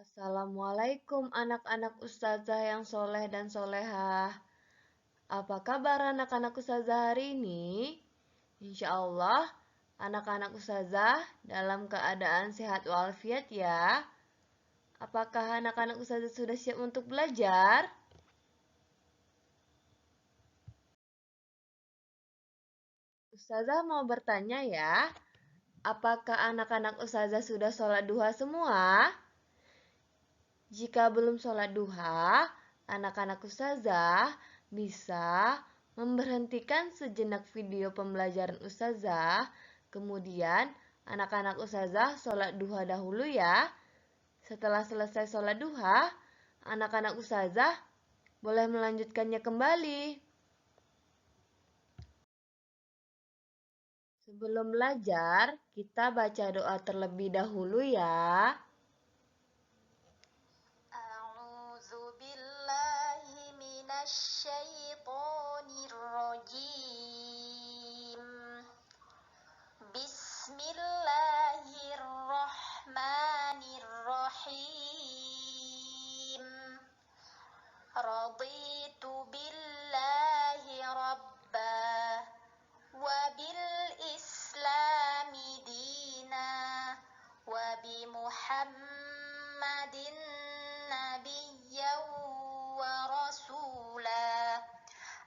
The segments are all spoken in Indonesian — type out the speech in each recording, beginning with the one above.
Assalamualaikum anak-anak ustazah yang soleh dan solehah. Apa kabar anak-anak ustazah hari ini? Insya Allah anak-anak ustazah dalam keadaan sehat walafiat ya. Apakah anak-anak ustazah sudah siap untuk belajar? Ustazah mau bertanya ya, apakah anak-anak ustazah sudah sholat duha semua? Jika belum sholat duha, anak-anak ustazah bisa memberhentikan sejenak video pembelajaran ustazah, kemudian anak-anak ustazah sholat duha dahulu ya. Setelah selesai sholat duha, anak-anak ustazah boleh melanjutkannya kembali. Sebelum belajar, kita baca doa terlebih dahulu ya. A'udzu billahi minasy syaithanir rajim. Bismillahirrahmanirrahim. Raditu billahi rabba wa bil islami dina wa bi Muhammadin nabiyyan wa rasula.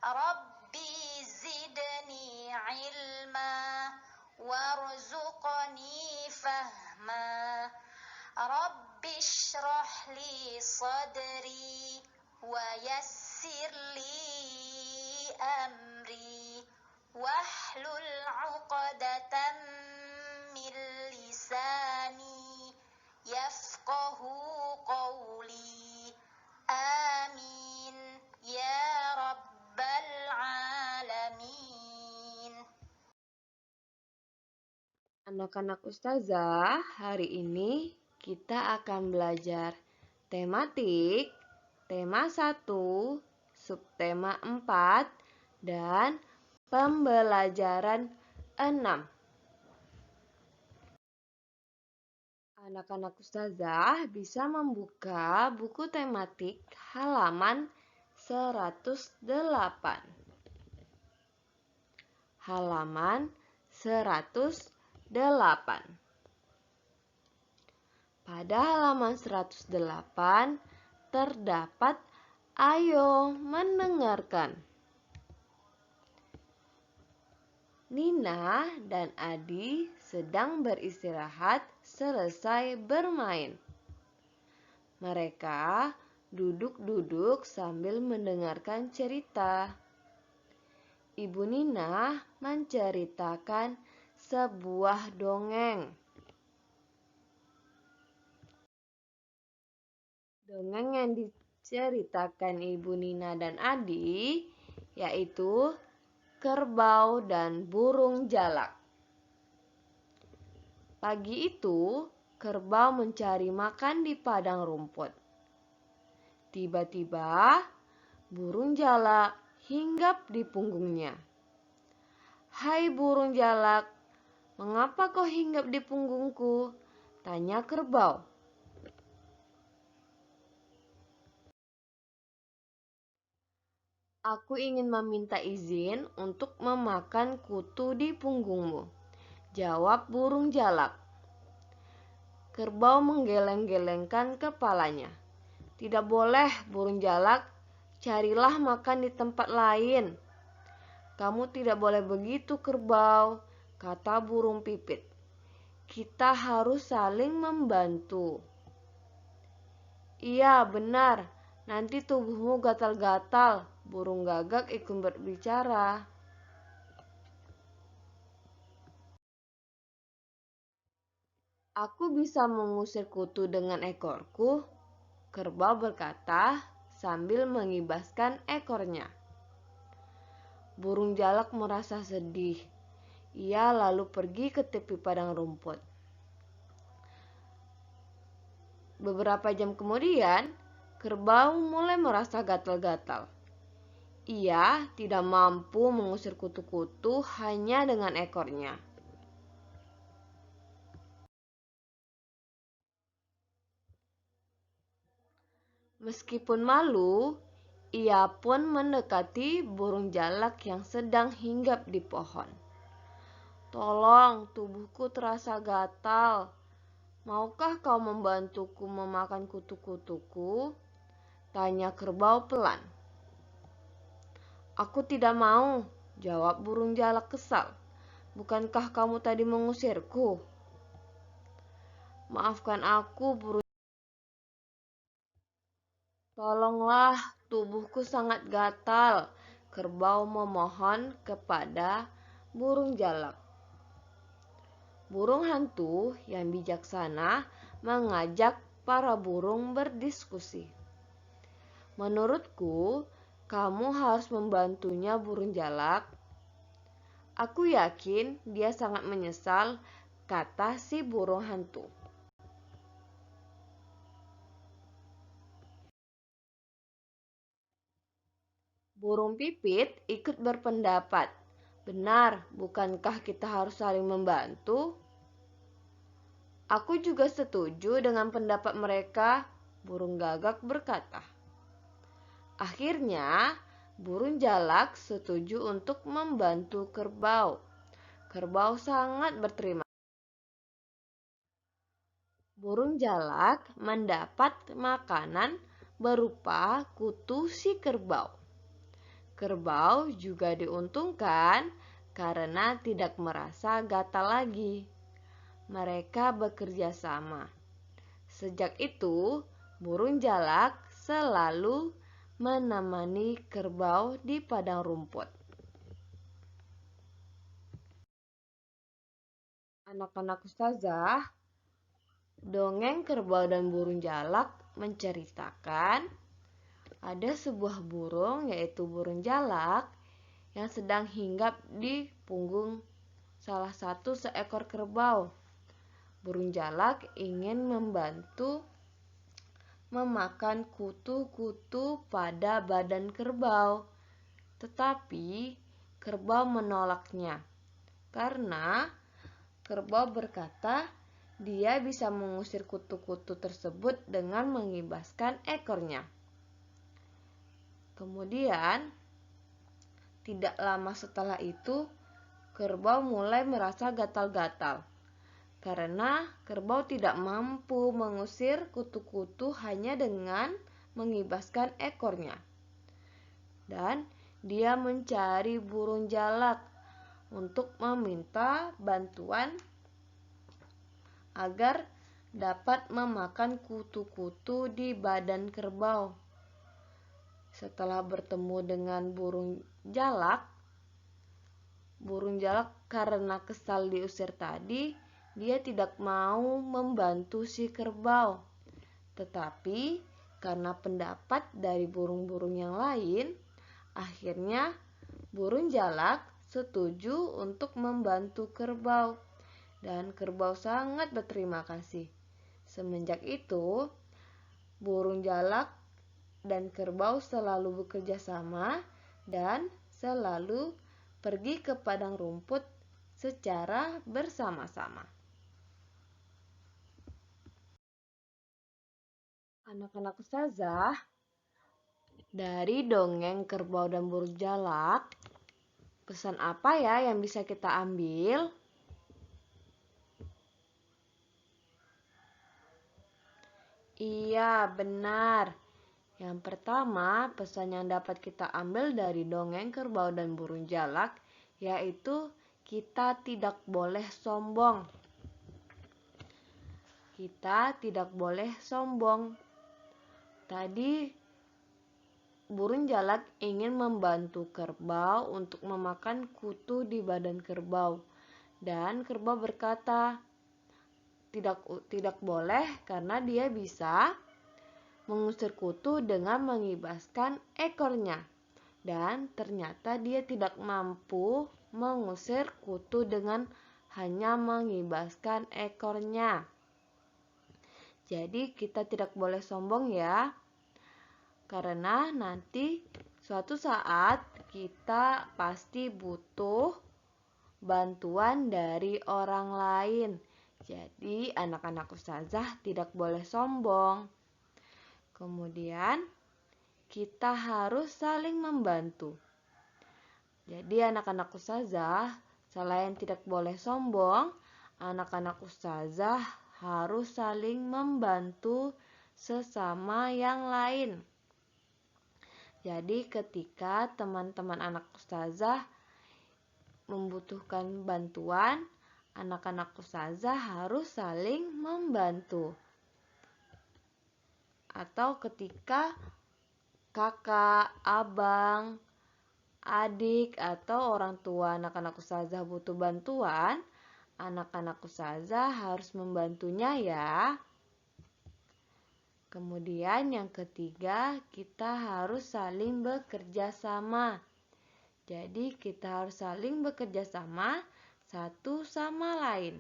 Rabbi zidni ilma warzuqni fahma. Rabbi shrah li sadri wa yassir li amri wahlul 'uqdatam min lisani yafqahu qawli. Amin ya rabbal alamin. Anak-anak ustazah, hari ini kita akan belajar tematik, tema 1, subtema 4, dan pembelajaran 6. Anak-anak ustazah bisa membuka buku tematik halaman 108. Halaman 108. Pada halaman 108 terdapat ayo mendengarkan. Nina dan Adi sedang beristirahat selesai bermain. Mereka duduk-duduk sambil mendengarkan cerita. Ibu Nina menceritakan sebuah dongeng. Dongeng yang diceritakan Ibu Nina dan Adi yaitu Kerbau dan Burung Jalak. Pagi itu, kerbau mencari makan di padang rumput. Tiba-tiba, burung jalak hinggap di punggungnya. "Hai burung jalak, mengapa kau hinggap di punggungku?" tanya kerbau. "Aku ingin meminta izin untuk memakan kutu di punggungmu," jawab burung jalak. Kerbau menggeleng-gelengkan kepalanya. "Tidak boleh, burung jalak, carilah makan di tempat lain." "Kamu tidak boleh begitu, kerbau," kata burung pipit. "Kita harus saling membantu." "Iya, benar. Nanti tubuhmu gatal-gatal," burung gagak ikut berbicara. "Aku bisa mengusir kutu dengan ekorku," kerbau berkata sambil mengibaskan ekornya. Burung jalak merasa sedih. Ia lalu pergi ke tepi padang rumput. Beberapa jam kemudian, kerbau mulai merasa gatal-gatal. Ia tidak mampu mengusir kutu-kutu hanya dengan ekornya. Meskipun malu, ia pun mendekati burung jalak yang sedang hinggap di pohon. "Tolong, tubuhku terasa gatal. Maukah kau membantuku memakan kutu-kutuku?" tanya kerbau pelan. "Aku tidak mau," jawab burung jalak kesal. "Bukankah kamu tadi mengusirku?" "Maafkan aku, burung. Tolonglah, tubuhku sangat gatal," kerbau memohon kepada burung jalak. Burung hantu yang bijaksana mengajak para burung berdiskusi. "Menurutku, kamu harus membantunya, burung jalak. Aku yakin dia sangat menyesal," kata si burung hantu. Burung pipit ikut berpendapat. "Benar, bukankah kita harus saling membantu?" "Aku juga setuju dengan pendapat mereka," burung gagak berkata. Akhirnya, burung jalak setuju untuk membantu kerbau. Kerbau sangat berterima kasih. Burung jalak mendapat makanan berupa kutu si kerbau. Kerbau juga diuntungkan karena tidak merasa gatal lagi. Mereka bekerja sama. Sejak itu, burung jalak selalu menemani kerbau di padang rumput. Anak-anak ustazah, dongeng kerbau dan burung jalak menceritakan ada sebuah burung, yaitu burung jalak, yang sedang hinggap di punggung salah satu seekor kerbau. Burung jalak ingin membantu memakan kutu-kutu pada badan kerbau, tetapi kerbau menolaknya karena kerbau berkata dia bisa mengusir kutu-kutu tersebut dengan mengibaskan ekornya. Kemudian, tidak lama setelah itu, kerbau mulai merasa gatal-gatal karena kerbau tidak mampu mengusir kutu-kutu hanya dengan mengibaskan ekornya. Dan dia mencari burung jalak untuk meminta bantuan agar dapat memakan kutu-kutu di badan kerbau. Setelah bertemu dengan burung jalak karena kesal diusir tadi, dia tidak mau membantu si kerbau. Tetapi karena pendapat dari burung-burung yang lain, akhirnya burung jalak setuju untuk membantu kerbau. Dan kerbau sangat berterima kasih. Semenjak itu, burung jalak dan kerbau selalu bekerja sama dan selalu pergi ke padang rumput secara bersama-sama. Anak-anak ustazah, dari dongeng kerbau dan burung jalak, pesan apa ya yang bisa kita ambil? Iya, benar. Yang pertama, pesan yang dapat kita ambil dari dongeng kerbau dan burung jalak yaitu kita tidak boleh sombong. Kita tidak boleh sombong. Tadi burung jalak ingin membantu kerbau untuk memakan kutu di badan kerbau. Dan kerbau berkata, tidak boleh karena dia bisa mengusir kutu dengan mengibaskan ekornya. Dan ternyata dia tidak mampu mengusir kutu dengan hanya mengibaskan ekornya. Jadi kita tidak boleh sombong ya. Karena nanti suatu saat kita pasti butuh bantuan dari orang lain. Jadi anak-anak ustazah tidak boleh sombong. Kemudian kita harus saling membantu. Jadi anak-anak ustazah, selain tidak boleh sombong, anak-anak ustazah harus saling membantu sesama yang lain. Jadi ketika teman-teman anak ustazah membutuhkan bantuan, anak-anak ustazah harus saling membantu. Atau ketika kakak, abang, adik, atau orang tua anak-anak ustazah butuh bantuan, anak-anak ustazah harus membantunya ya. Kemudian yang ketiga, kita harus saling bekerja sama. Jadi kita harus saling bekerja sama satu sama lain.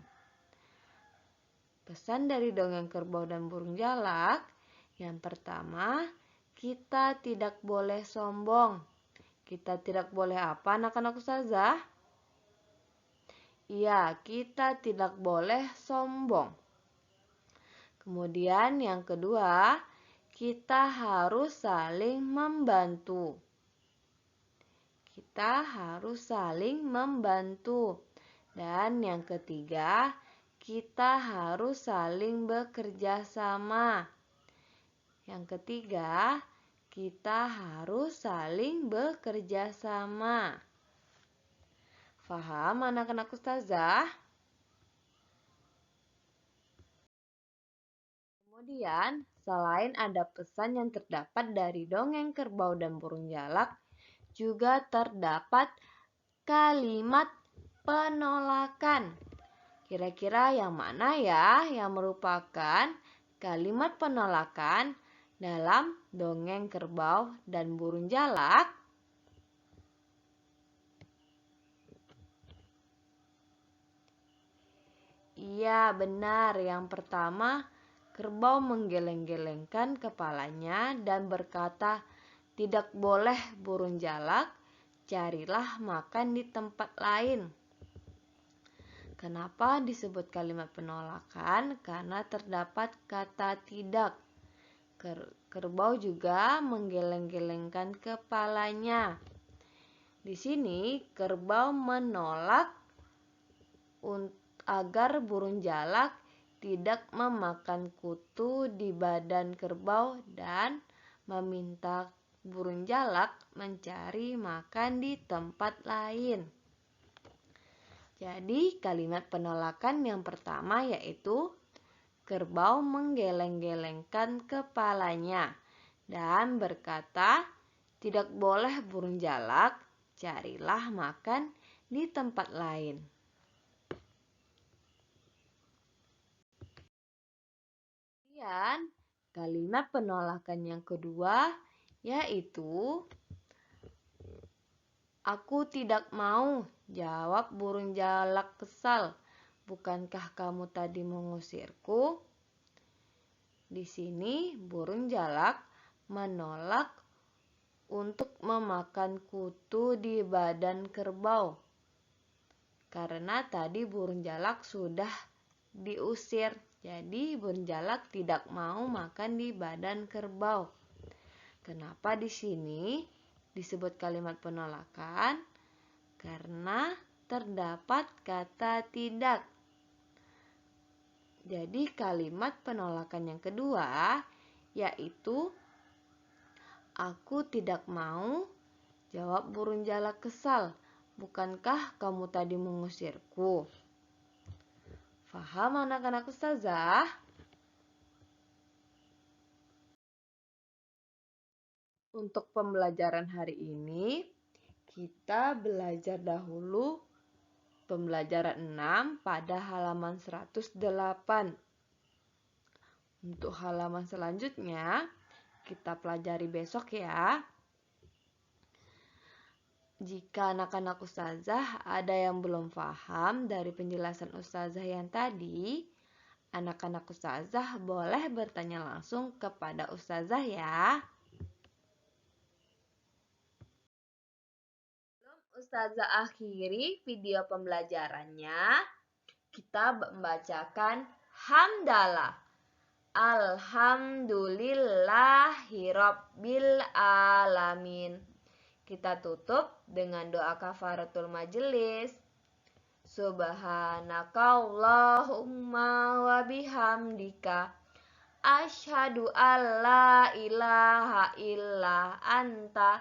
Pesan dari dongeng kerbau dan burung jalak, yang pertama, kita tidak boleh sombong. Kita tidak boleh apa anak-anak ustazah? Iya, kita tidak boleh sombong. Kemudian yang kedua, kita harus saling membantu. Kita harus saling membantu. Dan yang ketiga, kita harus saling bekerja sama. Yang ketiga, kita harus saling bekerja sama. Faham anak-anak ustazah? Kemudian, selain ada pesan yang terdapat dari dongeng kerbau dan burung jalak, juga terdapat kalimat penolakan. Kira-kira yang mana ya yang merupakan kalimat penolakan dalam dongeng kerbau dan burung jalak? Iya, benar. Yang pertama, kerbau menggeleng-gelengkan kepalanya dan berkata, "Tidak boleh burung jalak, carilah makan di tempat lain." Kenapa disebut kalimat penolakan? Karena terdapat kata tidak. Kerbau juga menggeleng-gelengkan kepalanya. Di sini kerbau menolak agar burung jalak tidak memakan kutu di badan kerbau dan meminta burung jalak mencari makan di tempat lain. Jadi kalimat penolakan yang pertama yaitu kerbau menggeleng-gelengkan kepalanya dan berkata, "Tidak boleh burung jalak, carilah makan di tempat lain." Kemudian, kalimat penolakan yang kedua yaitu, "Aku tidak mau," jawab burung jalak kesal. "Bukankah kamu tadi mengusirku?" Di sini burung jalak menolak untuk memakan kutu di badan kerbau. Karena tadi burung jalak sudah diusir. Jadi burung jalak tidak mau makan di badan kerbau. Kenapa di sini disebut kalimat penolakan? Karena terdapat kata tidak. Jadi kalimat penolakan yang kedua yaitu, "Aku tidak mau," jawab burung jalak kesal. "Bukankah kamu tadi mengusirku?" Faham anak-anak ustazah? Untuk pembelajaran hari ini, kita belajar dahulu pembelajaran 6 pada halaman 108. Untuk halaman selanjutnya, kita pelajari besok ya. Jika anak-anak ustazah ada yang belum paham dari penjelasan ustazah yang tadi, anak-anak ustazah boleh bertanya langsung kepada ustazah ya. Ustazah akhiri video pembelajarannya. Kita membacakan hamdalah. Alhamdulillahirabbil alamin. Kita tutup dengan doa kafaratul majelis. Subhanakallahumma wa bihamdika asyhadu alla ilaha illa anta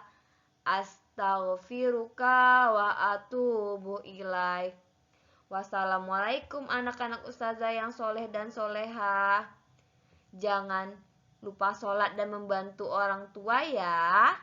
astaghfiruka wa atubu ilaik. Wassalamualaikum anak-anak ustazah yang soleh dan solehah. Jangan lupa sholat dan membantu orang tua ya.